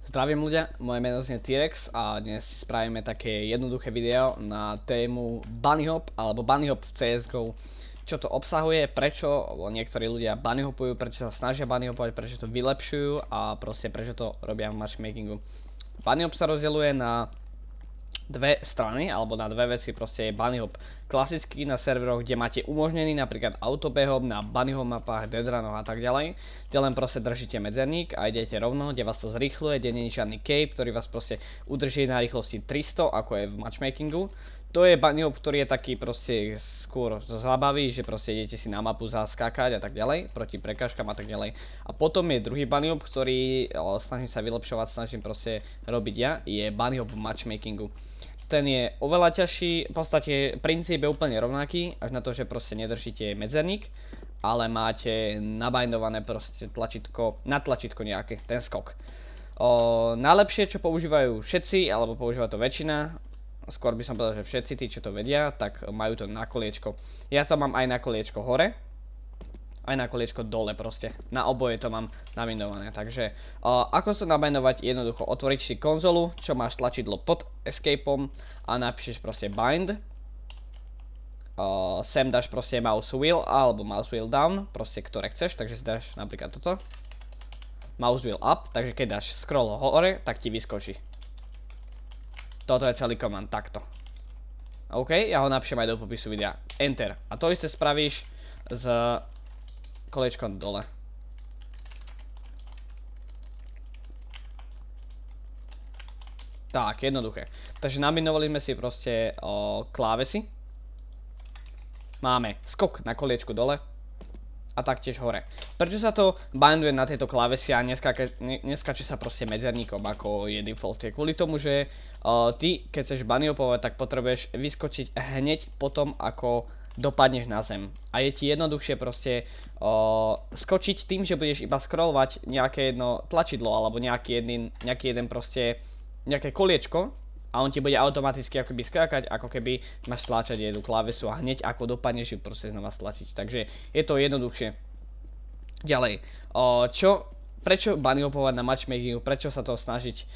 Zdravím ľudia, moje meno znie T-Rex a dnes si spravíme také jednoduché video na tému bunny hop alebo bunny hop v CSGO. Čo to obsahuje, prečo niektorí ľudia bunny hopujú, prečo sa snažia bunny hopovať, prečo to vylepšujú a proste prečo to robia v matchmakingu. Bunny hop sa rozdeľuje na dve strany, alebo na dve veci, proste je bunny hop klasický na serveroch, kde máte umožnený napríklad autobehop na bunny hop mapách, deadranoch a tak ďalej, kde len proste držíte medzerník a idete rovno, kde vás to zrýchluje, kde nie je žiadny cape, ktorý vás proste udrží na rýchlosti 300, ako je v matchmakingu. To je bunny hop, ktorý je taký proste skôr zo zábavy, že proste idete si na mapu zaskákať a tak ďalej, proti prekážkam a tak ďalej. A potom je druhý bunny hop, ktorý snažím sa vylepšovať, snažím proste robiť ja, je bunny hop v matchmakingu. Ten je oveľa ťažší, v podstate princíp je úplne rovnaký, až na to, že proste nedržíte medzerník, ale máte nabindované proste tlačítko, na tlačítko nejaké, ten skok. Najlepšie, čo používajú všetci, alebo používa to väčšina, skôr by som povedal, že všetci tí, čo to vedia, tak majú to na koliečko. Ja to mám aj na koliečko hore, aj na koliečko dole proste. Na oboje to mám nabindované. Takže ako to nabindovať? Jednoducho otvoriť si konzolu, čo máš tlačidlo pod escapeom a napíšeš proste bind. Sem dáš proste mouse wheel alebo mouse wheel down, proste ktoré chceš, takže si dáš napríklad toto. Mouse wheel up, takže keď dáš scroll hore, tak ti vyskočí. Toto je celý command, takto. OK, ja ho napíšem aj do popisu videa. Enter. A to isté spravíš s kolečkom dole. Tak, jednoduché. Takže nabindovali sme si proste klávesy. Máme skok na koliečku dole a taktiež hore. Prečo sa to binduje na tieto klávesy a neskáče sa proste medzerníkom, ako je default? Kvôli tomu, že ty, keď chceš bunny hopovať, tak potrebuješ vyskočiť hneď potom, ako dopadneš na zem. A je ti jednoduchšie proste skočiť tým, že budeš iba scrollovať nejaké jedno tlačidlo alebo nejaké koliečko a on ti bude automaticky akoby skákať, ako keby máš stlačať jednu klávesu a hneď ako dopadneš ju proste znova stlačiť. Takže je to jednoduchšie. Ďalej, prečo bunny hopovať na matchmakingu, prečo sa to snažiť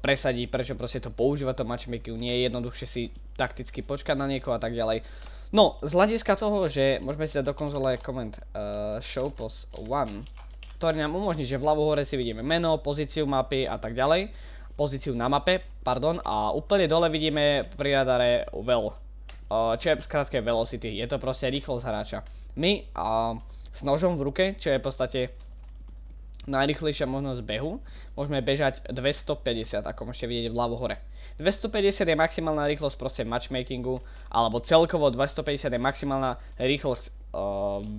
presadiť, prečo proste to používať to matchmakingu, nie je jednoduchšie si takticky počkať na niekoho a tak ďalej. No, z hľadiska toho, že môžeme si dať do konzole command show pos 1, ktorý nám umožní, že vľavo hore si vidíme meno, pozíciu mapy a tak ďalej, pozíciu na mape, pardon, a úplne dole vidíme pri radare vel, čo je skrátke velocity, je to proste rýchlosť hráča. My s nožom v ruke, čo je v podstate najrýchlejšia možnosť behu, môžeme bežať 250, ako môžete vidieť vľavo hore. 250 je maximálna rýchlosť proste v matchmakingu, alebo celkovo 250 je maximálna rýchlosť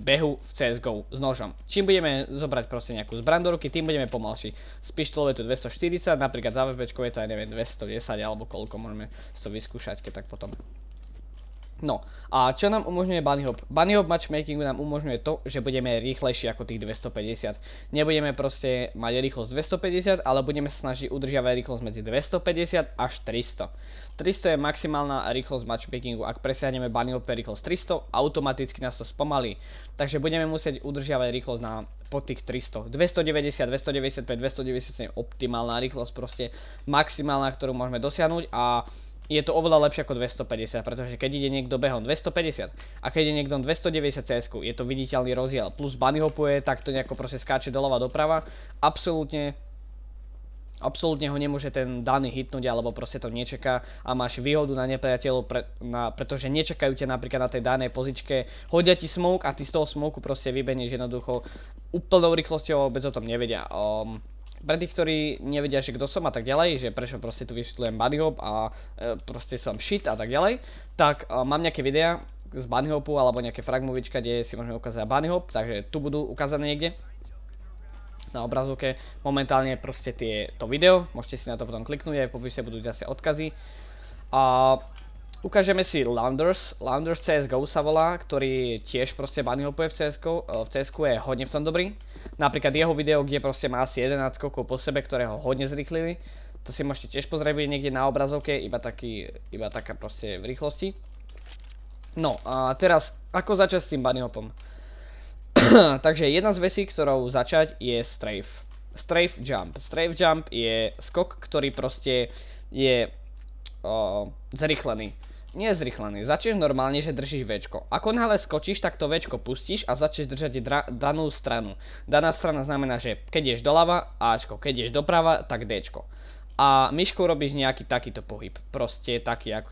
behu v CSGO s nožom. Čím budeme zobrať proste nejakú zbraň do ruky, tým budeme pomalší. Z pištolou je to 240, napríklad za VPčkou je to aj neviem 210 alebo koľko môžeme si to vyskúšať, keď tak potom. No, a čo nám umožňuje bunny hop? Bunny hop matchmakingu nám umožňuje to, že budeme rýchlejší ako tých 250. Nebudeme proste mať rýchlosť 250, ale budeme sa snažiť udržiavať rýchlosť medzi 250 až 300. 300 je maximálna rýchlosť matchmakingu. Ak presiahneme bunny hop rýchlosť 300, automaticky nás to spomalí. Takže budeme musieť udržiavať rýchlosť pod tých 300. 290, 295, 297 je optimálna rýchlosť, proste maximálna, ktorú môžeme dosiahnuť a je to oveľa lepšie ako 250, pretože keď ide niekto behom 250 a keď ide niekto 290 CS, je to viditeľný rozdiel. Plus bunny hopuje, tak to nejako proste skáče doľava doprava. Absolútne ho nemôže ten daný hitnúť, alebo proste to nečaká a máš výhodu na nepriateľov, pretože nečakajú ťa napríklad na tej danej pozičke, hodia ti smoke a ty z toho smoku proste vybenieš jednoducho úplnou rýchlosťou, vôbec o tom nevedia. Pre tých, ktorí nevedia, že kto som a tak ďalej, že prečo proste tu vysvetľujem bunny hop a proste som shit a tak ďalej, tak mám nejaké videá z bunny hopu alebo nejaké fragmovička, kde si môžeme ukázať bunny hop, takže tu budú ukázané niekde na obrazovke. Momentálne proste to video, môžete si na to potom kliknúť, aj v popise budú zase odkazy. Ukážeme si Landers CSGO sa volá, ktorý tiež proste bunny hopuje v CSku je hodne v tom dobrý. Napríklad jeho video, kde proste má asi 11 skokov po sebe, ktoré ho hodne zrýchlili. To si môžete tiež pozrieť, bude niekde na obrazovke, iba taká proste v rýchlosti. No a teraz, ako začať s tým bunny hopom? Takže jedna z vecí, ktorou začať je strafe. strafe jump. Strafe jump je skok, ktorý proste je zrýchlený. Nie je zrýchlený. Začneš normálne, že držíš Včko. Ako náhle skočíš, tak to Včko pustíš a začneš držať danú stranu. Daná strana znamená, že keď ideš doľava, Ačko. Keď ideš doprava, tak Dčko. A myškou robíš nejaký takýto pohyb. Proste taký, ako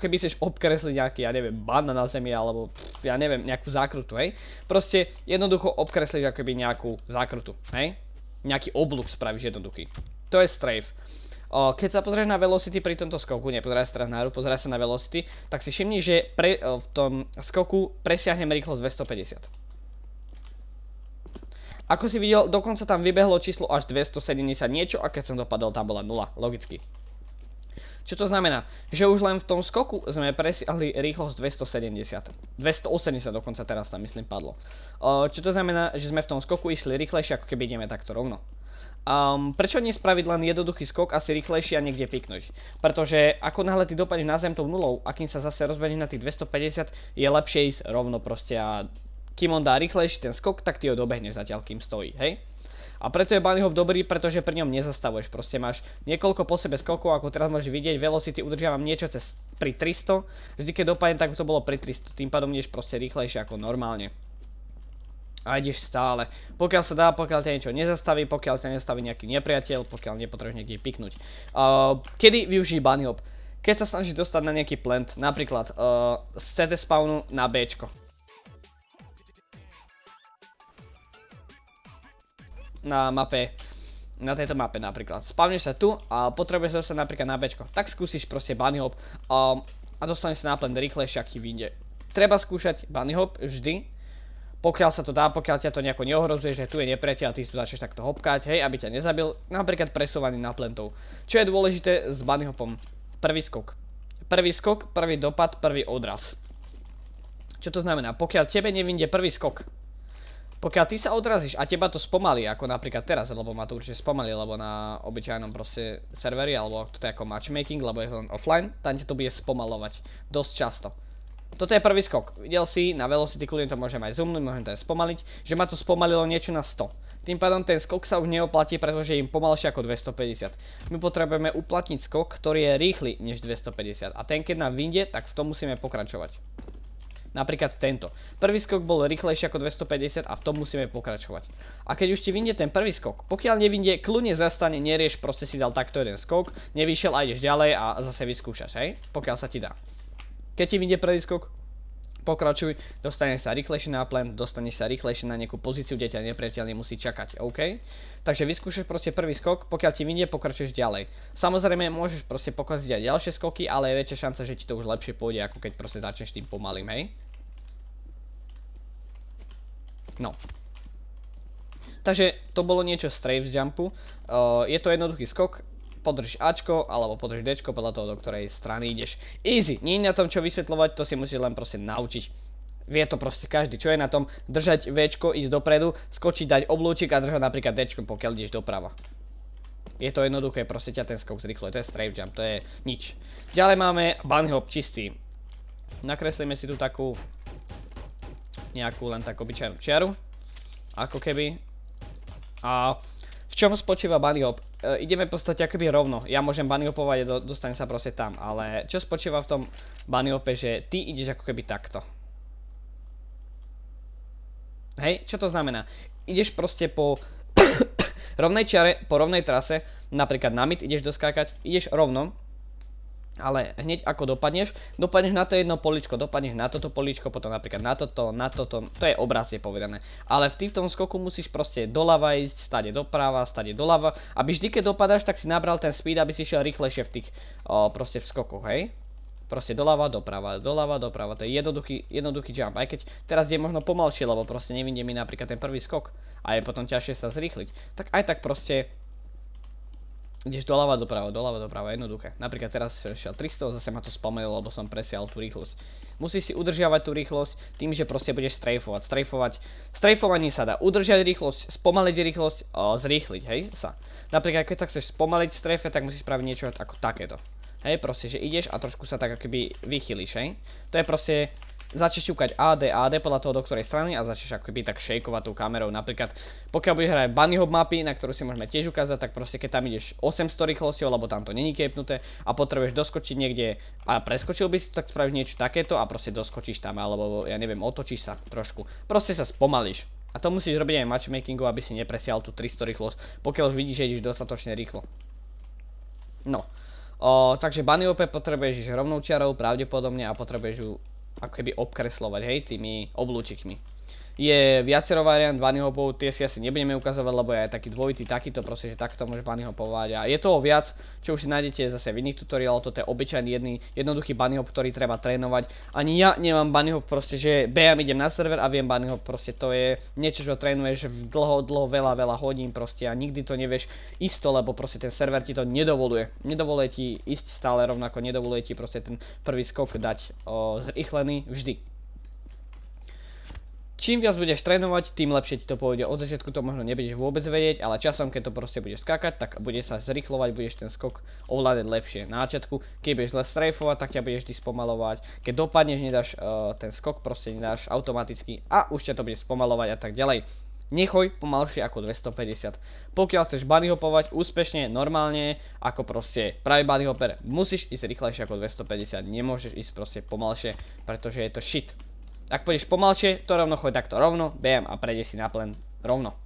keby chceš obkresliť nejaký, ja neviem, banán na zemi, alebo ja neviem, nejakú zákrutu, hej. Proste jednoducho obkresliť ako keby nejakú zákrutu, hej. Nejaký oblúk spravíš jednoduchý. To je strafe. Keď sa pozrieš na velocity pri tomto skoku, nepozeraj sa teraz na hru, pozeraj sa na velocity, tak si všimni, že v tom skoku presiahnem rýchlosť 250. Ako si videl, dokonca tam vybehlo číslo až 270 niečo a keď som dopadol, tam bola 0, logicky. Čo to znamená? Že už len v tom skoku sme presiahli rýchlosť 270. 280 dokonca teraz tam myslím padlo. Čo to znamená? Že sme v tom skoku išli rýchlejšie, ako keby ideme takto rovno. Prečo nespraviť len jednoduchý skok a si rýchlejšie a niekde piknúť? Pretože ako náhle ty dopadneš na zem tou nulou a kým sa zase rozbehneš na tých 250, je lepšie ísť rovno proste a kým on dá rýchlejší ten skok, tak ty ho dobehneš zatiaľ, kým stojí, hej? A preto je bunny hop dobrý, pretože pri ňom nezastavuješ, proste máš niekoľko po sebe skokov, ako teraz môžeš vidieť, velocity udržiavam niečo cez pri 300, vždy keď dopadnem, tak to bolo pri 300, tým pádom ideš proste rýchlejšie ako normálne. A ideš stále, pokiaľ sa dá, pokiaľ ťa niečo nezastaví, pokiaľ ťa nezastaví nejaký nepriateľ, pokiaľ nepotrebuješ niekde piknúť. Kedy využiť bunny hop? Keď sa snažíš dostať na nejaký plant, napríklad z CT spawnu na Bčko. Na mape, na tejto mape napríklad. Spavneš sa tu a potrebuješ dostať napríklad na Bčko. Tak skúsiš proste bunny hop a dostaneš sa na plant rýchlejšie, aký vyjde. Treba skúšať bunny hop vždy, pokiaľ sa to dá, pokiaľ ťa to nejako neohrozuje, že tu je nepriateľ a ty si tu začneš takto hopkať, hej, aby ťa nezabil, napríklad presúvaný na plantov. Čo je dôležité s bunny hopom? Prvý skok. Prvý skok, prvý dopad, prvý odraz. Čo to znamená? Pokiaľ tebe nevyjde prvý skok, pokiaľ ty sa odrazíš a teba to spomalí, ako napríklad teraz, lebo ma to určite spomalí, lebo na obyčajnom proste serveri, alebo toto je ako matchmaking, lebo je to len offline, tam ťa to bude spomalovať dosť často. Toto je prvý skok. Videl si, na velocity kľudne to môžem aj zoomnúť, môžem to aj spomaliť, že ma to spomalilo niečo na 100. Tým pádom ten skok sa už neoplatí, pretože je im pomalšie ako 250. My potrebujeme uplatniť skok, ktorý je rýchly než 250 a ten keď nám vyjde, tak v tom musíme pokračovať. Napríklad tento. Prvý skok bol rýchlejší ako 250 a v tom musíme pokračovať. A keď už ti vyjde ten prvý skok, pokiaľ nevyjde, kľudne zastane, nerieš, proste si dal takto jeden skok, nevyšiel a ideš ďalej a zase vyskúšaš, hej? Pokiaľ sa ti dá. Keď ti vyjde prvý skok, pokračuj, dostaneš sa rýchlejšie na plant, dostaneš sa rýchlejšie na nejakú pozíciu, kde ťa nepriateľ nemusí čakať, OK? Takže vyskúšaš proste prvý skok, pokiaľ ti vyjde, pokračuješ ďalej. Samozrejme, môžeš proste pokaziť aj ďalšie skoky, ale je väčšia šanca, že ti to už lepšie pôjde, ako keď proste začneš tým pomalým, hej? No. Takže to bolo niečo z strafe jumpu. Je to jednoduchý skok. Podrž Ačko alebo podrž Dčko podľa toho, do ktorej strany ideš. Easy, nie je na tom čo vysvetľovať, to si musíš len proste naučiť. Vie to proste každý, čo je na tom držať Včko, ísť dopredu, skočiť, dať oblúčik a držať napríklad Dčko, pokiaľ ideš doprava. Je to jednoduché, proste ťa ten skok zrýchluje, to je strafe jump, to je nič. Ďalej máme bunny hop čistý. Nakreslíme si tu takú nejakú len takú obyčajnú čiaru, ako keby. A v čom spočíva bunny hop? Ideme v podstate akoby rovno. Ja môžem bunny hopovať a dostanem sa proste tam. Ale čo spočíva v tom bunny hope, že ty ideš ako keby takto. Hej, čo to znamená? Ideš proste po rovnej čiare, po rovnej trase, napríklad na mid ideš doskákať, ideš rovno, ale hneď ako dopadneš na to jedno políčko, dopadneš na toto políčko, potom napríklad na toto, to je obraz je povedané. Ale v tom skoku musíš proste doľava ísť, stade doprava, stade doľava, aby vždy keď dopadáš, tak si nabral ten speed, aby si šiel rýchlejšie v tých, proste v skokoch, hej? Proste doľava, doprava, to je jednoduchý jump, aj keď teraz je možno pomalšie, lebo proste nevidie mi napríklad ten prvý skok a je potom ťažšie sa zrýchliť, tak aj tak proste ideš doľava, doprava, jednoduché. Napríklad teraz šiel 300, zase ma to spomalilo, lebo som presial tú rýchlosť. Musíš si udržiavať tú rýchlosť tým, že proste budeš strafovať. Strafovaním sa dá udržať rýchlosť, spomaliť rýchlosť, zrýchliť, hej, sa. Napríklad keď sa chceš spomaliť v strafe, tak musíš spraviť niečo ako takéto. Hej, proste, že ideš a trošku sa tak akoby vychýliš, hej. To je proste začneš ťukať AD podľa toho, do ktorej strany a začneš akoby tak shakeovať tou kamerou. Napríklad, pokiaľ budeš hrať bunny hop mapy, na ktorú si môžeme tiež ukázať, tak proste keď tam ideš 800 rýchlosťou, lebo tam to není kepnuté a potrebuješ doskočiť niekde a preskočil by si, tak spravíš niečo takéto a proste doskočíš tam, alebo ja neviem, otočíš sa trošku. Proste sa spomalíš. A to musíš robiť aj v matchmakingu, aby si nepresial tú 300 rýchlosť, pokiaľ už vidíš, že ideš dostatočne rýchlo. No, takže bunny hope potrebuješ ísť rovnou čiarou pravdepodobne a potrebuješ ju ako keby obkreslovať, hej, tými oblúčikmi. Je viacero variant bunny hopov, tie si asi nebudeme ukazovať, lebo je aj taký dvojitý takýto, proste, že takto môžeš bunny hopovať a je toho viac, čo už si nájdete zase v iných tutoriáloch, toto je obyčajný jednoduchý bunny hop, ktorý treba trénovať. Ani ja nemám bunny hop, proste, že BM idem na server a viem bunny hop, proste to je niečo, čo trénuješ dlho, veľa hodín proste a nikdy to nevieš isto, lebo proste ten server ti to nedovoluje. Nedovoluje ti ísť stále rovnako, nedovoluje ti proste ten prvý skok dať zrýchlený vždy. Čím viac budeš trénovať, tým lepšie ti to pôjde. Od začiatku to možno nebudeš vôbec vedieť, ale časom, keď to proste budeš skákať, tak budeš sa zrýchlovať, budeš ten skok ovládať lepšie. Na začiatku, keď budeš zle strafovať, tak ťa budeš vždy spomalovať. Keď dopadneš, nedáš ten skok, proste nedáš automaticky a už ťa to bude spomalovať a tak ďalej. Nechoj pomalšie ako 250. Pokiaľ chceš bunny hopovať úspešne, normálne, ako proste pravý bunny hopper, musíš ísť rýchlejšie ako 250. Nemôžeš ísť proste pomalšie, pretože je to shit. Ak pôjdeš pomalšie, to rovno choď takto rovno, bam a prejdeš si na plen rovno.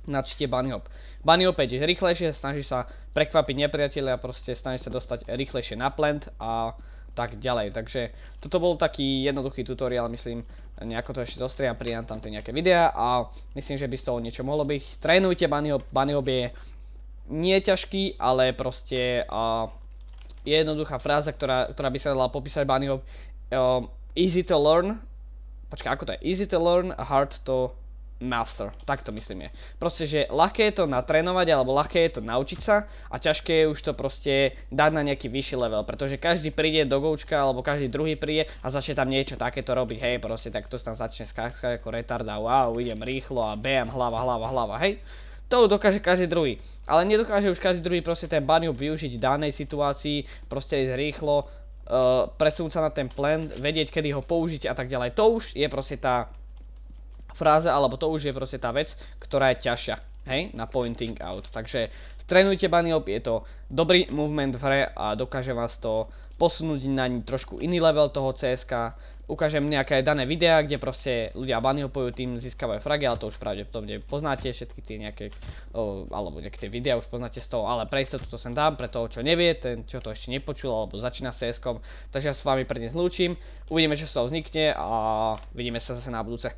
Načte bunny hop. Bunny hop ideš rýchlejšie, snažíš sa prekvapiť nepriateľa a proste snažíš sa dostať rýchlejšie na plant a tak ďalej. Takže toto bol taký jednoduchý tutoriál, myslím, nejako to ešte zostriam, pridám tam tie nejaké videá a myslím, že by z toho niečo mohlo byť. Trénujte bunny hop, bunny hop je nie ťažký, ale proste je jednoduchá fráza, ktorá by sa dala popísať bunny hop. Easy to learn, počkaj, ako to je? Easy to learn, hard to master, tak to myslím je. Proste, že ľahké je to natrénovať, alebo ľahké je to naučiť sa a ťažké je už to proste dať na nejaký vyšší level, pretože každý príde do goučka, alebo každý druhý príde a začne tam niečo takéto robiť, hej, proste tak to tam začne skákať ako retard a wow, idem rýchlo a bam, hlava, hej. To dokáže každý druhý, ale nedokáže už každý druhý proste ten bunny hop využiť v danej situácii, proste ísť rýchlo, presunúť sa na ten plant, vedieť, kedy ho použiť a tak ďalej. To už je proste tá fráza, alebo to už je proste tá vec, ktorá je ťažšia, hej, na pointing out. Takže trénujte bunny hop, je to dobrý movement v hre a dokáže vás to posunúť na trošku iný level toho CSK. Ukážem nejaké dané videá, kde proste ľudia bunny hopujú, tým získavajú fragy, ale to už pravdepodobne poznáte, všetky tie nejaké, alebo nejaké tie videá už poznáte z toho, ale pre istotu to sem dám, pre toho, čo nevie, ten, čo to ešte nepočul, alebo začína s CS-kom. Takže ja s vami pre dnes lúčim, uvidíme, čo z toho vznikne a vidíme sa zase na budúce.